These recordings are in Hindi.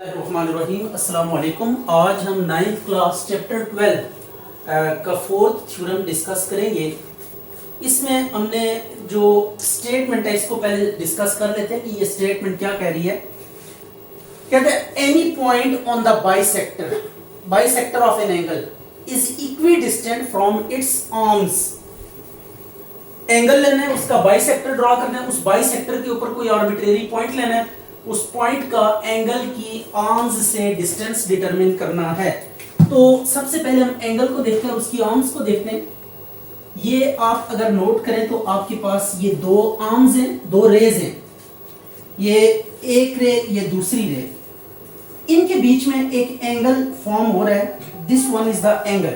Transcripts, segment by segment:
रहीम अस्सलाम वालेकुम। आज हम 9th क्लास चैप्टर 12 का फोर्थ थ्योरम डिस्कस करेंगे। इसमें हमने जो स्टेटमेंट है इसको पहले डिस्कस कर लेते हैं कि ये स्टेटमेंट क्या कह रही है। कहते हैं any point on the bisector of an angle is equidistant from its arms. Angle लेना है, उसका बाइसेक्टर ड्रॉ करना है, उस बाइसेक्टर के ऊपर कोई आर्बिट्रेरी पॉइंट लेना है, उस पॉइंट का एंगल की आर्म्स से डिस्टेंस डिटरमिन करना है। तो सबसे पहले हम एंगल को देखते हैं, उसकी आर्म्स को देखते हैं। ये आप अगर नोट करें तो आपके पास ये दो आर्म्स हैं, दो रेज हैं, ये एक रे, ये दूसरी रे, इनके बीच में एक एंगल फॉर्म हो रहा है। This one is the angle.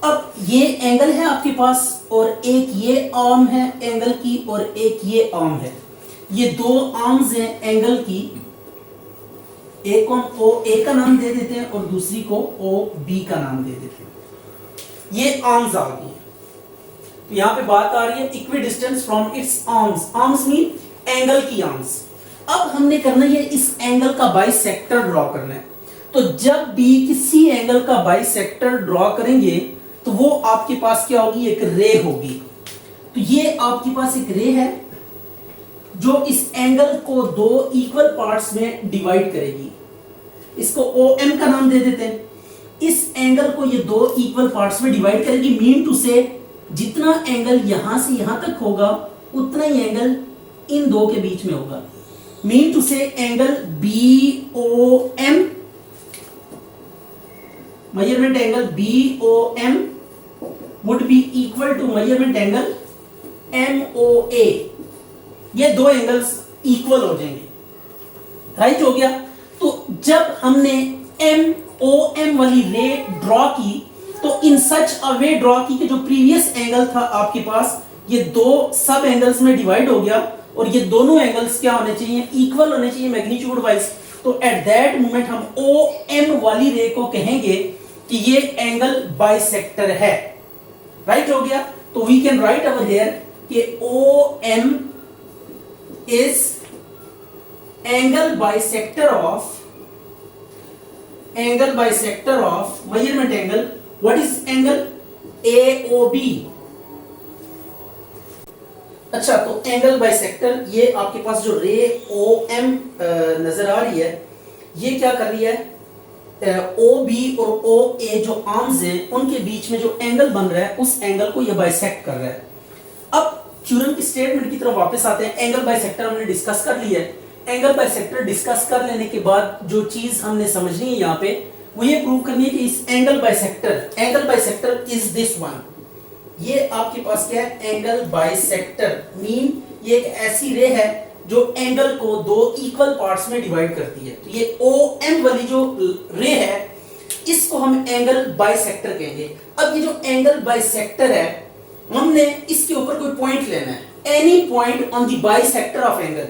अब ये एंगल है आपके पास और एक ये आर्म है एंगल की और एक ये आर्म है। ये दो आर्म्स हैं एंगल की, एक को हम ओ ए का नाम दे देते हैं और दूसरी को ओ बी का नाम दे देते हैं। ये आर्म्स आ गई है। तो यहां पे बात आ रही है equidistance from its arms. Arms mean angle की आर्म्स। अब हमने करना है इस एंगल का बाइसेक्टर ड्रॉ करना है। तो जब भी किसी एंगल का बाइसेक्टर ड्रॉ करेंगे तो वो आपके पास क्या होगी, एक रे होगी। तो ये आपके पास एक रे है जो इस एंगल को दो इक्वल पार्ट्स में डिवाइड करेगी। इसको OM का नाम दे देते हैं। इस एंगल को ये दो इक्वल पार्ट्स में डिवाइड करेगी। मीन टू से जितना एंगल यहां से यहां तक होगा उतना ही एंगल इन दो के बीच में होगा। मीन टू से angle BOM, measurement angle BOM would be equal to measurement angle MOA। ये दो एंगल्स इक्वल हो जाएंगे। राइट हो गया। तो जब हमने MOM वाली रे ड्रॉ की तो इन सच अ वे ड्रॉ की कि जो प्रीवियस एंगल था आपके पास ये दो सब एंगल्स में डिवाइड हो गया और ये दोनों एंगल्स क्या होने चाहिए, इक्वल होने चाहिए मैग्नीट्यूड वाइज। तो एट दैट मोमेंट हम OM वाली रे को कहेंगे कि ये एंगल बाइसेक्टर है। राइट हो गया। तो we can write over here कि OM is angle bisector of measurement angle. What is angle? AOB। अच्छा, तो एंगल बाइसेक्टर, ये आपके पास जो रे OM नजर आ रही है ये क्या कर रही है, OB और OA जो आर्म्स हैं उनके बीच में जो एंगल बन रहा है उस एंगल को ये बाइसेक्ट कर रहा है। अब थ्योरम की स्टेटमेंट की तरफ वापस आते हैं। एंगल बाइसेक्टर हमने डिस्कस कर लिया है। एंगल बाइसेक्टर डिस्कस कर लेने के बाद जो चीज हमने समझनी है यहाँ पे वो ये प्रूव करनी है कि इस angle bisector is this one. ये आपके पास क्या है, एंगल बाइसेक्टर मीन ये एक ऐसी रे है जो एंगल को दो इक्वल पार्ट्स में डिवाइड करती है। तो ये OM वाली जो रे है इसको हम एंगल बाइसेक्टर कहेंगे। अब ये जो एंगल बाइसेक्टर है हमने इसके ऊपर कोई पॉइंट लेना है। Any point on the bisector of angle.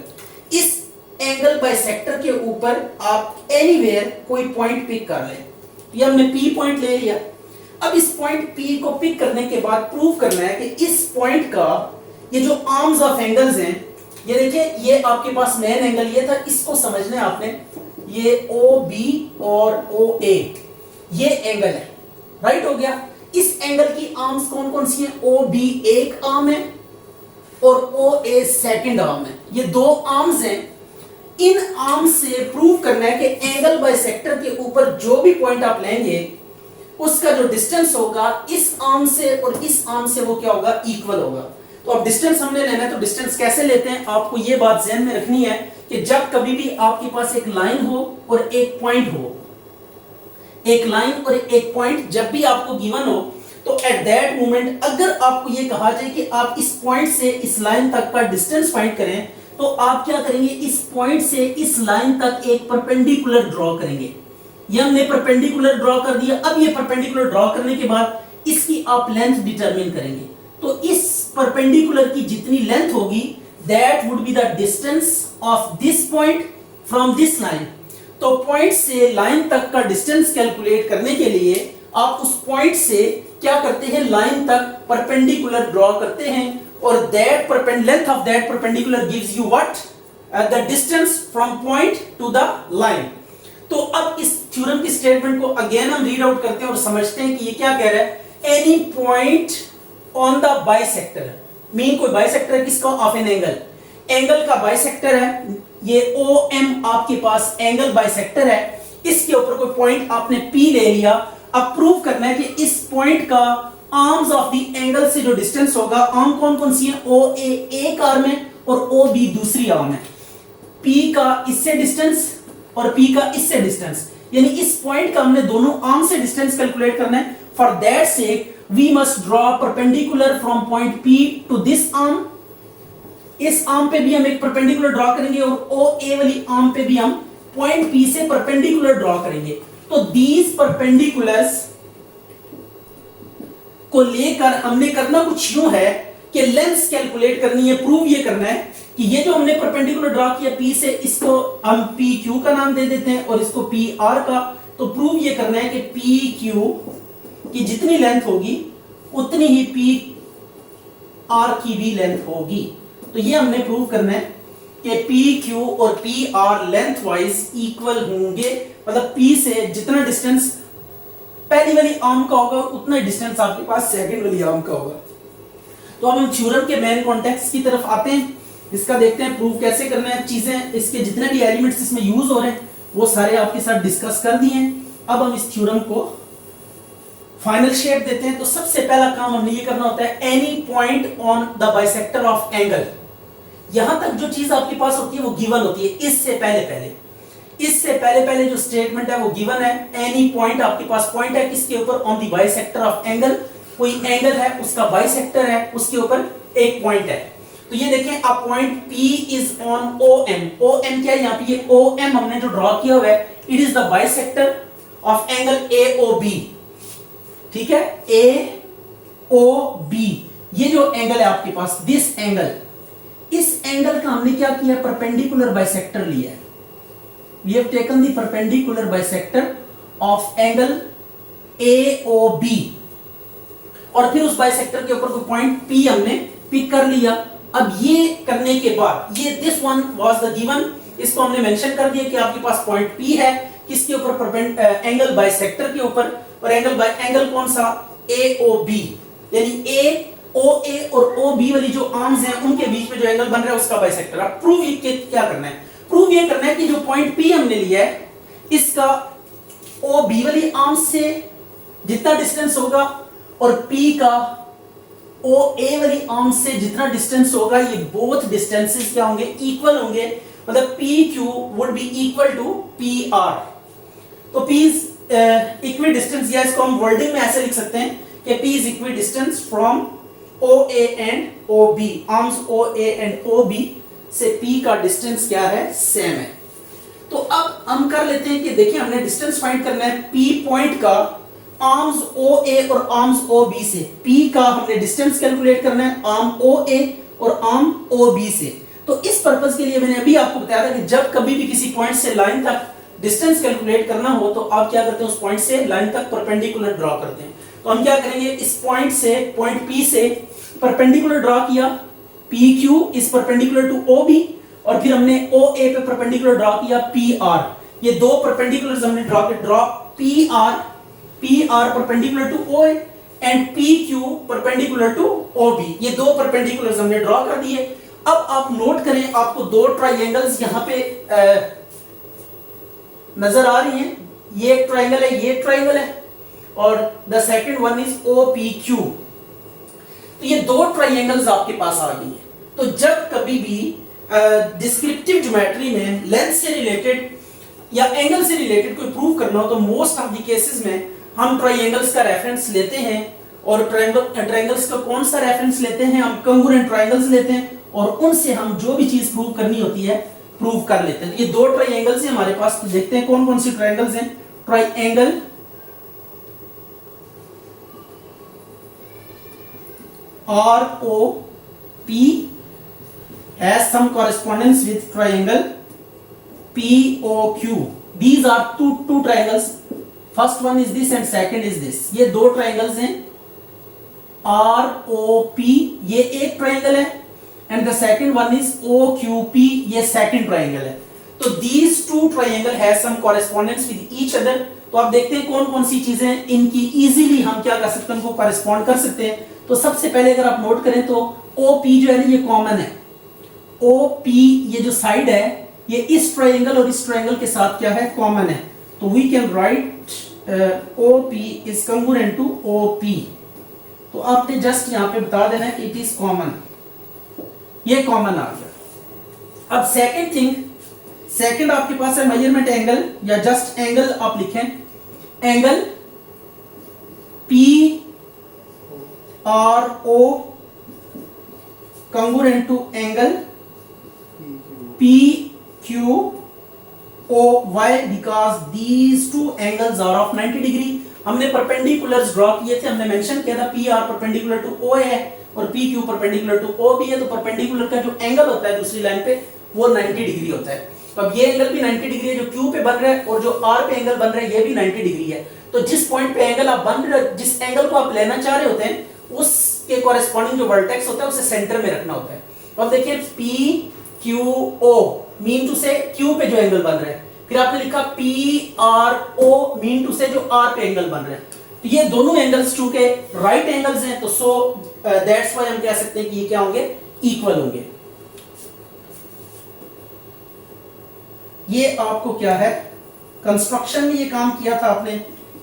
इस एंगल बाइसेक्टर के ऊपर आप एनीवेयर कोई पॉइंट पिक कर लें। ये हमने P पॉइंट ले लिया। अब इस पॉइंट P को पिक करने के बाद प्रूव करना है कि इस पॉइंट का ये जो आर्म्स ऑफ एंगल्स हैं, ये देखिए ये आपके पास मेन एंगल ये था, इसको समझना है आपने। ये OB और OA ये एंगल है। राइट हो गया। इस एंगल की आर्म्स कौन कौन सी हैं, OB एक आर्म है और OA सेकंड आर्म है। ये दो आर्म्स हैं। इन आर्म्स से प्रूव करना है कि एंगल बाइसेक्टर के ऊपर जो भी पॉइंट आप लेंगे उसका जो डिस्टेंस होगा इस आर्म से और इस आर्म से वो क्या होगा, इक्वल होगा। तो अब डिस्टेंस हमने लेना है तो डिस्टेंस कैसे लेते हैं आपको ये बात ध्यान में रखनी है कि जब कभी भी आपके पास एक लाइन हो और एक पॉइंट हो, एक लाइन और एक पॉइंट जब भी आपको गिवन हो तो एट दैट मोमेंट अगर आपको ये कहा जाए कि आप इस पॉइंट से इस लाइन तक का डिस्टेंस फाइंड करें तो आप क्या करेंगे, इस पॉइंट से इस लाइन तक एक परपेंडिकुलर ड्रॉ करेंगे। ये हमने परपेंडिकुलर ड्रॉ कर दिया। अब ये परपेंडिकुलर ड्रॉ करने के बाद इसकी आप लेंथ डिटरमिन करेंगे। तो इस परपेंडिकुलर की जितनी लेंथ होगी that would be the distance of this point from this line. तो पॉइंट से लाइन तक का डिस्टेंस कैलकुलेट करने के लिए आप उस पॉइंट से क्या करते हैं, लाइन तक परपेंडिकुलर ड्रॉ करते हैं और that length of that perpendicular gives you what, the distance from point two the line. तो अब इस थ्योरम की स्टेटमेंट को अगेन हम रीड आउट करते हैं और समझते हैं कि ये क्या कह रहा है। Any point on the bisector, mean कोई बाइसेक्टर है किसका, ऑफ एन एंगल, एंगल का बाइसेक्टर है ये OM आपके पास एंगल बाइसेक्टर है, इसके ऊपर कोई पॉइंट आपने P ले लिया। अब प्रूव करना है कि इस पॉइंट का आर्म्स ऑफ द एंगल से जो डिस्टेंस होगा, आर्म कौन कौन सी है, OA एक आर्म है और OB दूसरी आर्म है, P का इससे डिस्टेंस और P का इससे डिस्टेंस, यानी इस पॉइंट का हमने दोनों आर्म से डिस्टेंस कैलकुलेट करना है। For that sake we must draw perpendicular from point P to this arm, इस आर्म पे भी हम एक परपेंडिकुलर ड्रॉ करेंगे और OA वाली आर्म पे भी हम पॉइंट P से परपेंडिकुलर ड्रॉ करेंगे। तो दीज परपेंडिकुलर्स को लेकर हमने करना कुछ यूं है कि लेंथ कैलकुलेट करनी है, प्रूव ये करना है कि ये जो हमने परपेंडिकुलर ड्रॉ किया P से, इसको हम PQ का नाम दे देते हैं और इसको PR का। तो प्रूव ये करना है कि PQ की जितनी लेंथ होगी उतनी ही PR की भी लेंथ होगी। तो ये हमने प्रूव करना है कि PQ और PR लेंथ वाइज इक्वल होंगे, मतलब P से जितना डिस्टेंस पहली वाली आर्म का होगा उतना डिस्टेंस आपके पास सेकंड वाली आर्म का होगा। तो अब हम थ्योरम के मेन कॉन्टेक्स्ट की तरफ आते हैं, इसका देखते हैं प्रूव कैसे करना है। चीजें इसके जितने भी एलिमेंट्स इसमें यूज हो रहे हैं वो सारे आपके साथ डिस्कस कर दिए हैं। अब हम इस थ्योरम को फाइनल शेप देते हैं। तो सबसे पहला काम हमने ये करना होता है, any point on the bisector of angle. यहां तक जो चीज आपके पास होती है वो गिवन होती है, इससे पहले जो स्टेटमेंट है वो गिवन है। एनी पॉइंट आपके पास पॉइंट है किसके ऊपर, on the bisector of angle, कोई एंगल है उसका बाइसेक्टर है उसके ऊपर एक पॉइंट है। तो ये देखें, अब point P is on OM। OM क्या है यहाँ पे, ये OM हमने जो ड्रॉ किया हुआ है, it is the bisector of angle AOB। ठीक है, AOB ये जो एंगल है आपके पास, दिस एंगल, इस एंगल का हमने क्या किया, परपेंडिकुलर बाइसेक्टर लिया है। We have taken the perpendicular bisector of angle AOB और फिर उस बाइसेक्टर के ऊपर कोई पॉइंट P हमने पिक कर लिया। अब ये करने के बाद, ये this one was the given, इसको हमने मेंशन कर दिया कि आपके पास पॉइंट P है किसके ऊपर, एंगल बाइसेक्टर के ऊपर, और एंगल कौन सा, AOB, यानी OA और OB वाली जो आर्म्स हैं उनके बीच में जो एंगल बन रहा है उसका बाइसेक्टर। अब प्रूव क्या करना है, प्रूव ये करना है कि जो पॉइंट P हमने लिया है इसका OB वाली आर्म से जितना डिस्टेंस होगा और P का OA वाली आर्म से जितना डिस्टेंस होगा, ये बोथ डिस्टेंसेस क्या होंगे, इक्वल होंगे, मतलब PQ would be equal to PR। तो P इज इक्वी डिस्टेंस, या इसको हम वर्डिंग में ऐसे लिख सकते हैं कि P is equidistance from OA and OB, arms OA and OB से P का डिस्टेंस क्या है, सेम है। तो अब हम कर लेते हैं कि देखिए हमने डिस्टेंस फाइंड करना है P पॉइंट का आर्म्स OA और आर्म्स OB से। P का हमने डिस्टेंस कैलकुलेट करना है आर्म OA और आर्म OB से। तो इस पर्पस के लिए मैंने अभी आपको बताया था कि जब कभी भी किसी पॉइंट से लाइन तक डिस्टेंस कैलकुलेट करना हो तो आप क्या करते हैं, उस पॉइंट से लाइन तक परपेंडिकुलर ड्रॉ करते हैं। तो हम क्या करेंगे, इस पॉइंट से, पॉइंट P से परपेंडिकुलर ड्रॉ किया, PQ is perpendicular to OB, और फिर हमने OA पे परपेंडिकुलर ड्रॉ किया PR। ये दो परपेंडिकुलर्स हमने draw PR perpendicular to OA and PQ perpendicular to OB, ये दो परपेंडिकुलर्स हमने ड्रॉ कर दिए। अब आप नोट करें, आपको दो ट्राइंगल्स यहां पे नजर आ रही हैं, ये एक ट्राइंगल है, ये ट्राइंगल है, और the second one is OPQ। तो ये दो ट्राइंगल्स आपके पास आ गई हैं। तो जब कभी भी डिस्क्रिप्टिव ज्योमेट्री में लेंथ से रिलेटेड या एंगल से रिलेटेड कोई प्रूव करना हो तो मोस्ट ऑफ द केसेस में हम ट्राइंगल्स का रेफरेंस लेते हैं। और ट्राइंगल्स का कौन सा रेफरेंस लेते हैं, हम कंग्रुएंट ट्राइंगल्स लेते हैं और उनसे हम जो भी चीज प्रूव करनी होती है प्रूव कर लेते हैं। ये दो ट्राइंगल्स हैं हमारे पास, तो देखते हैं कौन कौन सी ट्राइंगल्स हैं। Triangle ROP has some correspondence with triangle POQ. These are two triangles. First one is this and second is this. ये दो ट्राइंगल्स हैं ROP, ये एक ट्राइंगल है and the second one is OQP, ये सेकंड ट्राइंगल है। तो these two triangle have some correspondence with each other. तो आप देखते हैं कौन कौन सी चीजें इनकी इजीली हम क्या कर सकते हैं, उनको कॉरेस्पॉन्ड कर सकते हैं। तो सबसे पहले अगर आप नोट करें तो OP जो है ना ये कॉमन है। OP ये जो साइड है ये इस ट्राइंगल और इस ट्राइंगल के साथ क्या है, कॉमन है। तो we can write OP is congruent to OP। तो आपने जस्ट यहां पे बता देना है कि इट इज कॉमन, ये कॉमन आ गया। अब सेकंड थिंग, सेकंड आपके पास है मेजरमेंट एंगल, या जस्ट एंगल आप लिखें, angle PRO congruent to angle PQOY because these two angles are of 90 degree. हमने परपेंडिकुलर्स ड्रॉ किए थे, हमने मेंशन किया था PR परपेंडिकुलर टू OA है और PQ परपेंडिकुलर टू OB है। तो परपेंडिकुलर का जो एंगल होता है दूसरी लाइन पे वो 90 डिग्री होता है। तो अब ये एंगल भी 90 डिग्री है जो Q पे बन रहा है, और जो R पे एंगल बन रहा है ये भी 90 डिग्री है। तो जिस पॉइंट पे एंगल आप बन रहे, जिस एंगल को आप लेना चाह रहे होते हैं उसके कॉरेस्पॉन्डिंग जो वर्टेक्स होता है उसे सेंटर में रखना होता है। तो अब देखिए PQO मीन टू से Q पे जो एंगल बन रहा है, फिर आपने लिखा PRO मीन टू से जो R पे एंगल बन रहा है। तो ये दोनों एंगल्स चूंकि राइट एंगल्स हैं तो सो दैट्स व्हाई हम कह सकते हैं कि ये क्या होंगे, इक्वल होंगे। ये आपको क्या है, कंस्ट्रक्शन में ये काम किया था आपने,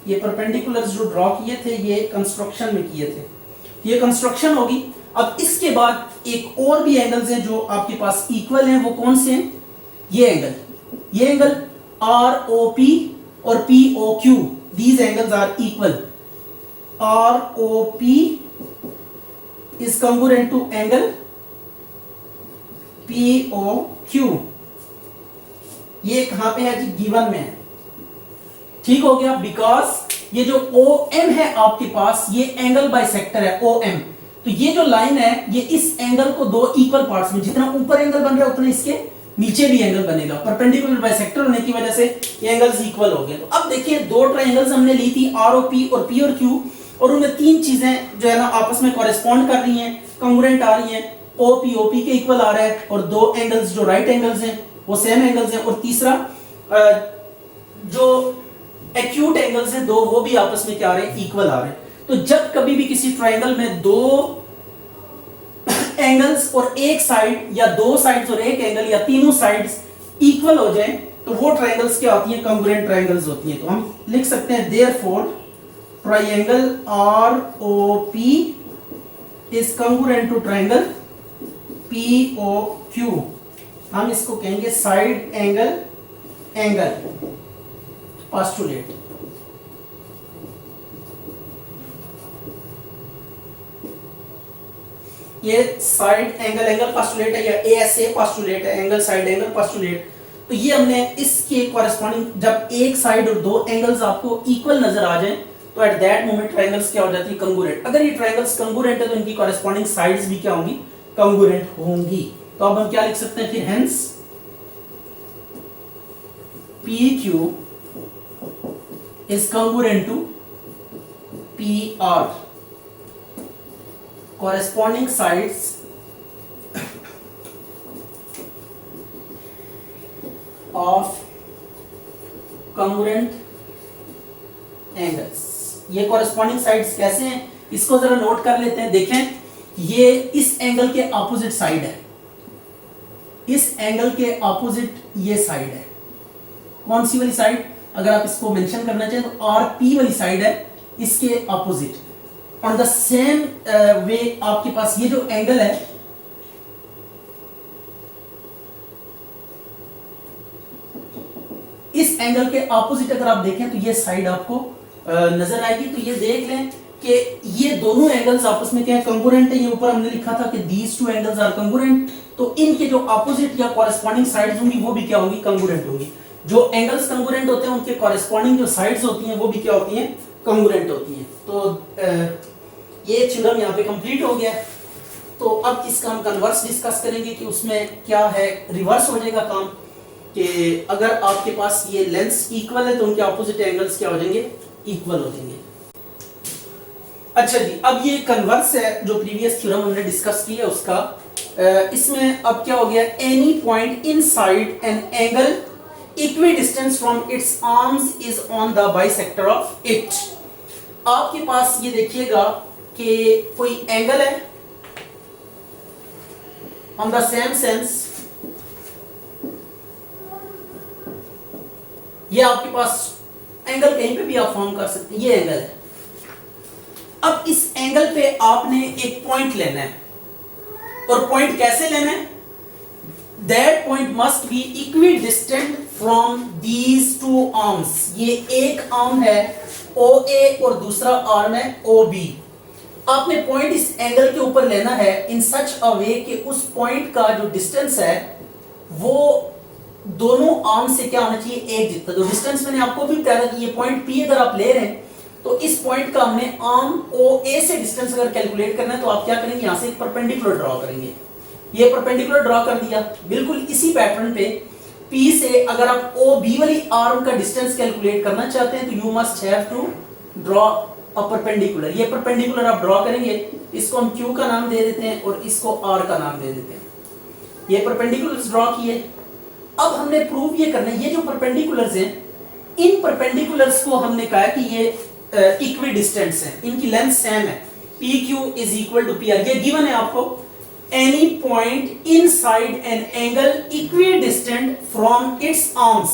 ये परपेंडिकुलर्स जो ड्रॉ किए थे ये कंस्ट्रक्शन में किए थे, ये कंस्ट्रक्शन होगी। अब इसके बाद एक और भी एंगल्स हैं जो आपके पास इक्वल हैं, वो कौन से हैं, ये एंगल ROP और POQ, these angles are equal। ROP is congruent to angle POQ। ये कहां पे है जी, गिवन में है, ठीक हो गया। बिकॉज ये जो OM है आपके पास ये एंगल बाइसेक्टर है OM। तो ये जो लाइन है ये इस एंगल को दो इक्वल पार्ट्स में, जितना ऊपर एंगल बन रहा है उतना इसके नीचे भी एंगल बनेगा। परपेंडिकुलर बाइसेक्टर होने की वजह से ये एंगल्स इक्वल हो गए। तो अब देखिए दो ट्रायंगल्स हमने ली थी ROP और P और Q, और उनमें तीन चीजें जो है ना आपस में कॉरेस्पॉन्ड कर रही हैं, कंग्रुएंट आ रही हैं। OP के इक्वल आ रहा है, और दो एंगल्स जो राइट एंगल्स हैं वो सेम एंगल्स हैं, और तीसरा जो एक्यूट एंगल्स हैं दो, वो भी आपस में क्या आ रहे हैं, इक्वल आ रहे हैं। तो जब कभी भी किसी ट्रायंगल में दो एंगल्स और एक साइड, या दो साइड्स और एक एंगल, या तीनों साइड्स इक्वल हो जाएं, तो वो ट्रायंगल्स क्या होती हैं, कंग्रुएंट ट्रायंगल्स होती हैं। तो हम लिख सकते हैं therefore triangle ROP is congruent to triangle POQ। हम इसको कहेंगे साइड एंगल पोस्टुलेट। ये साइड एंगल पोस्टुलेट है, या ASA पोस्टुलेट है, एंगल साइड एंगल पोस्टुलेट। तो ये हमने इसके कॉरेस्पॉन्डिंग, जब एक साइड और दो एंगल्स आपको इक्वल नजर आ जाएं तो एट दैट मोमेंट ट्रायंगल्स क्या हो जाती है, कंग्रुएंट। अगर ये ट्रायंगल्स कंग्रुएंट है तो इनकी कॉरेस्पॉन्डिंग साइड्स भी क्या होंगी, कंग्रुएंट होंगी। तो अब हम क्या लिख सकते हैं फिर, hence PQ is congruent to PR, corresponding sides of congruent angles। ये corresponding sides कैसे हैं, इसको जरा नोट कर लेते हैं। देखें ये इस एंगल के ऑपोजिट साइड है, इस एंगल के ऑपोजिट ये साइड है। कौन सी वाली साइड, अगर आप इसको मेंशन करना चाहें तो RP वाली साइड है, इसके opposite. On the same way आपके पास ये जो एंगल है, इस एंगल के ऑपोजिट अगर आप देखें तो ये साइड आपको नजर आएगी। तो ये देख लें कि ये दोनों एंगल्स आपस में क्या है, कंग्रुएंट है। ये ऊपर हमने लिखा था कि these two angles are congruent. तो इनके जो ऑपोजिट या कॉरेस्पॉन्डिंग साइड्स होंगी वो भी क्या होंगी, कंग्रुएंट होंगी। जो एंगल्स कंग्रुएंट होते हैं उनके कॉरेस्पॉन्डिंग जो साइड्स होती हैं वो भी क्या होती हैं, कंग्रुएंट होती हैं। तो ये थ्योरम यहाँ पे कंप्लीट हो गया। तो अब इसका हम कन्वर्स डिस्कस करेंगे कि उसमें क्या है, रिवर्स हो जाएगा काम, कि अगर आपके पास ये लेंस इक्वल है तो उनके ऑपोजिट एंगल्स क्या हो जाएंगे, इक्वल हो जाएंगे। अच्छा जी, अब ये कन्वर्स है जो प्रीवियस थ्योरम हमने डिस्कस किया उसका। इसमें अब क्या हो गया, any point inside an angle equi distance from its arms is on the bisector of it. आपके पास ये देखिएगा कि कोई एंगल है ऑन द सेम सेंस, ये आपके पास एंगल कहीं पे भी आप फॉर्म कर सकते हैं, ये एंगल है। अब इस एंगल पे आपने एक पॉइंट लेना है, और पॉइंट कैसे लेना है, that point must be equi distant from these two arms. ये एक आर्म है OA और दूसरा आर्म है OB। आपने पॉइंट इस एंगल के ऊपर लेना है इन सच अ वे कि उस पॉइंट का जो डिस्टेंस है वो दोनों आर्म से क्या होना चाहिए, एक जितना। जो डिस्टेंस मैंने आपको भी बताया कि ये पॉइंट P अगर आप ले रहे हैं तो इस पॉइंट का हमने आर्म OA से डिस्टेंस अगर कैलकुलेट करना है तो आप क्या करेंगे, यहां से एक परपेंडिकुलर ड्रॉ करेंगे। ये परपेंडिकुलर ड्रॉ कर दिया। बिल्कुल इसी पैटर्न पे P से अगर आप OB वाली आर्म का डिस्टेंस कैलकुलेट करना चाहते हैं तो you must have to draw a perpendicular. ये परपेंडिकुलर आप ड्रॉ करेंगे, इसको हम Q का नाम दे देते हैं और इसको R का नाम दे देते हैं। ये परपेंडिकुलर्स ड्रॉ किए। अब हमने प्रूव ये करना है, ये जो परपेंडिकुलर्स हैं इन परपेंडिकुलर्स को हमने कहा कि ये इक्वी डिस्टेंस है, इनकी लेंथ सेम है। PQ is equal to PR, ये गिवन है आपको। Any point inside an angle equidistant from its arms.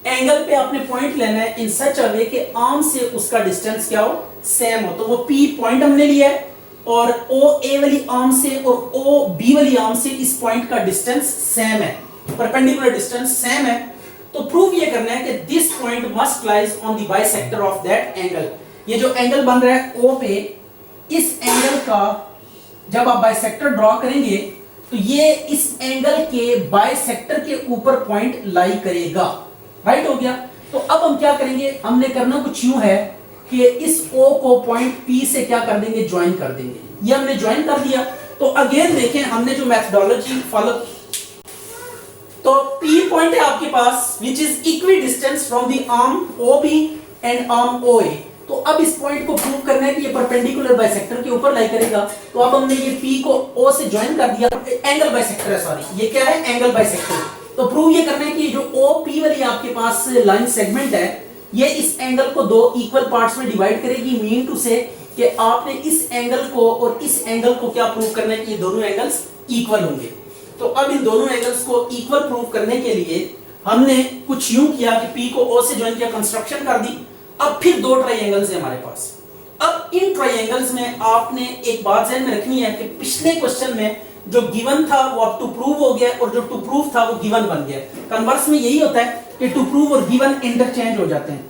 Angle पे आपने पॉइंट लेना है इन सच अ वे कि आर्म से उसका डिस्टेंस क्या हो, सेम हो। तो वो P पॉइंट हमने लिया है और OA वाली आर्म से और OB वाली आर्म से इस पॉइंट का डिस्टेंस सेम है, परपेंडिकुलर डिस्टेंस सेम है। तो प्रूव ये करना है कि this point must lies on the bisector of that angle. ये जो एंगल बन रहा है O पे, इस एंगल का जब आप बाइसेक्टर ड्रॉ करेंगे तो ये इस एंगल के बाइसेक्टर के ऊपर पॉइंट लाई करेगा। राइट हो गया। तो अब हम क्या करेंगे, हमने करना कुछ यूं है कि इस O को पॉइंट P से क्या कर देंगे, ज्वाइन कर देंगे। ये हमने ज्वाइन कर दिया। तो अगेन देखें हमने जो मेथोडोलॉजी फॉलो, तो P पॉइंट है आपके पास which is equidistance from the arm OB and arm OA। तो अब इस पॉइंट को प्रूव करना है कि ये परपेंडिकुलर बाइसेक्टर के ऊपर लाई करेगा। तो अब हमने ये P को O से ज्वाइन कर दिया, एंगल बाइसेक्टर है, सॉरी ये क्या है, एंगल बाइसेक्टर। तो प्रूव ये करना है कि जो OP वाली आपके पास लाइन सेगमेंट है ये इस एंगल को दो इक्वल पार्ट्स में डिवाइड करेगी। मीन टू से कि आपने इस एंगल को और इस एंगल को क्या प्रूव करना है कि ये दोनों एंगल्स इक्वल होंगे। तो अब इन दोनों एंगल्स को इक्वल प्रूव करने के लिए हमने कुछ यूं किया कि P को O से ज्वाइन किया, कंस्ट्रक्शन कर दी। अब फिर दो ट्राइंगल्स हैं हमारे पास। अब इन ट्राइंगल्स में आपने एक बात ध्यान में रखनी है कि पिछले क्वेश्चन में जो गिवन था वो अब टू प्रूव हो गया और जो टू प्रूव था वो गिवन बन गया। कन्वर्स में यही होता है कि टू प्रूव और गिवन इंटरचेंज हो जाते हैं।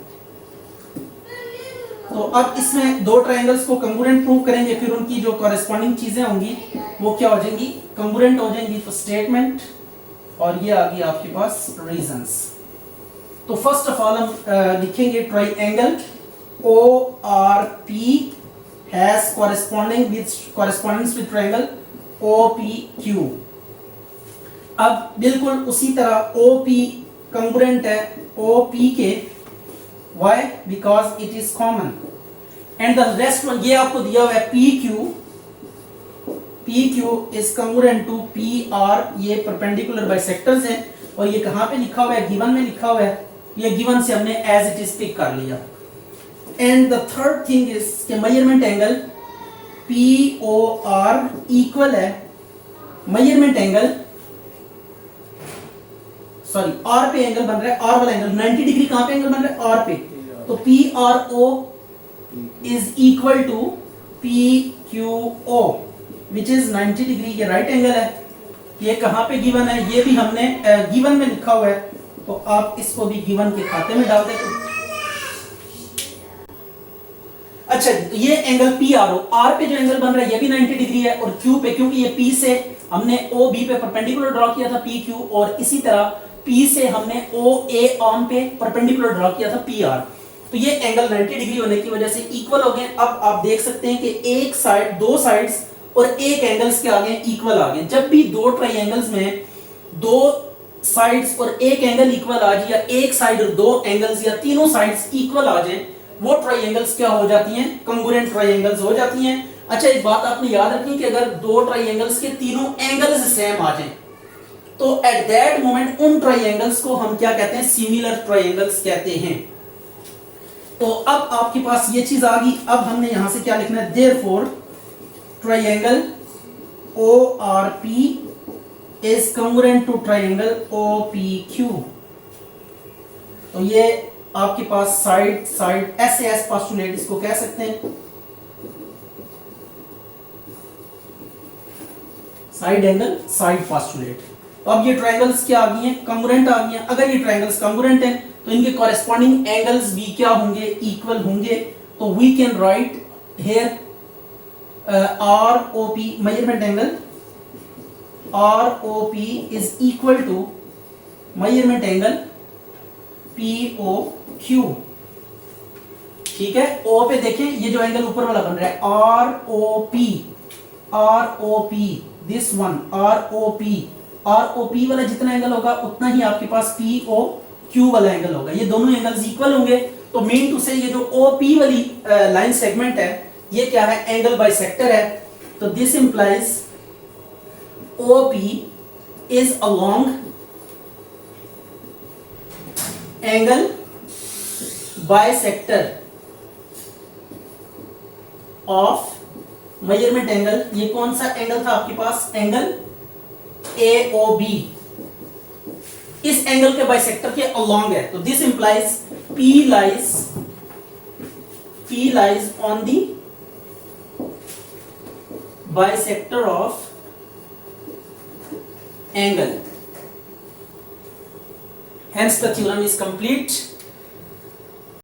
तो अब इसमें दो ट्राइंगल्स को कंग्रुएंट प्रूव करेंगे, फिर उनकी जो कॉरेस्पॉन्डिंग चीजें होंगी वो क्या हो जाएंगी, कंग्रुएंट हो जाएंगी। तो स्टेटमेंट और ये आ गई आपके पास रीजंस। तो फर्स्ट ऑफ ऑल हम लिखेंगे triangle ORP has correspondence with triangle OPQ। अब बिल्कुल उसी तरह OP कंग्रुएंट है OP के, why? Because it is common. And the rest one, ये आपको दिया हुआ है PQ is congruent to PR। ये perpendicular bisectors हैं और ये कहाँ पे लिखा हुआ है, गिवन में लिखा हुआ है। ये गिवन से हमने as it is पिक कर लिया। And the third thing is कि measurement angle POR equal है measurement angle, सॉरी R पे एंगल बन रहा है, R वाला एंगल 90 डिग्री कहां पे एंगल बन रहा है, R पे। तो PRO is equal to PQO which is 90 degree. ये राइट एंगल है। ये कहां पे गिवन है, ये भी हमने गिवन में लिखा हुआ है। तो आप इसको भी गिवन के खाते में डाल दें। अच्छा, ये एंगल PRO, R पे जो एंगल बन रहा है ये भी 90 डिग्री है और Q पे, क्योंकि ये P से हमने OB पे परपेंडिकुलर ड्रॉ किया था PQ, और इसी तरह P से हमने OA आर्म पे परपेंडिकुलर ड्रॉ किया था PR। तो ये एंगल 90 डिग्री होने की वजह से इक्वल हो गए। अब आप देख सकते हैं कि एक साइड, दो साइड्स और एक एंगल्स के आगे इक्वल आ गए। जब भी दो ट्राइंगल्स में दो साइड्स और एक एंगल इक्वल आ जाए, या एक साइड और दो एंगल्स या तीनों साइड्स इक्वल आ जाए, वो ट्राइंगल्स क्या हो जाती हैं, कंग्रुएंट ट्राइंगल्स हो जाती हैं। अच्छा, एक बात आपने याद रखनी कि अगर दो ट्राइंगल्स के तीनों एंगल्स सेम आ जाएं तो एट दैट मोमेंट उन ट्राइंगल्स को हम क्या कहते हैं, सिमिलर ट्राइंगल्स कहते हैं। तो अब आपके पास ये चीज आ गई। अब हमने यहां से क्या लिखना है, therefore triangle ORP is congruent to triangle OPQ। तो ये आपके पास साइड साइड SAS पोस्टुलेट इसको कह सकते हैं, साइड एंगल साइड पोस्टुलेट। तो अब ये ट्रायंगल्स क्या आ गई हैं, कॉन्ग्रुएंट आ गई हैं। अगर ये ट्रायंगल्स कॉन्ग्रुएंट हैं तो इनके कॉरेस्पॉन्डिंग एंगल्स भी क्या होंगे, इक्वल होंगे। तो we can write here ROP measurement angle ROP is equal to measurement angle POQ। ठीक है, O पे देखें ये जो एंगल ऊपर वाला बन रहा है ROP दिस वन ROP वाला जितना एंगल होगा उतना ही आपके पास POQ वाला एंगल होगा। ये दोनों एंगल्स इक्वल होंगे। तो मीन टू से ये जो OP वाली लाइन सेगमेंट है ये क्या है, एंगल बाइसेक्टर है। तो this implies OP is along angle bisector of measurement angle. ये कौन सा एंगल था आपके पास, एंगल AOB। इस एंगल के बाइसेक्टर के अलोंग है। तो this implies P lies on the bisector of angle, hence the theorem is complete।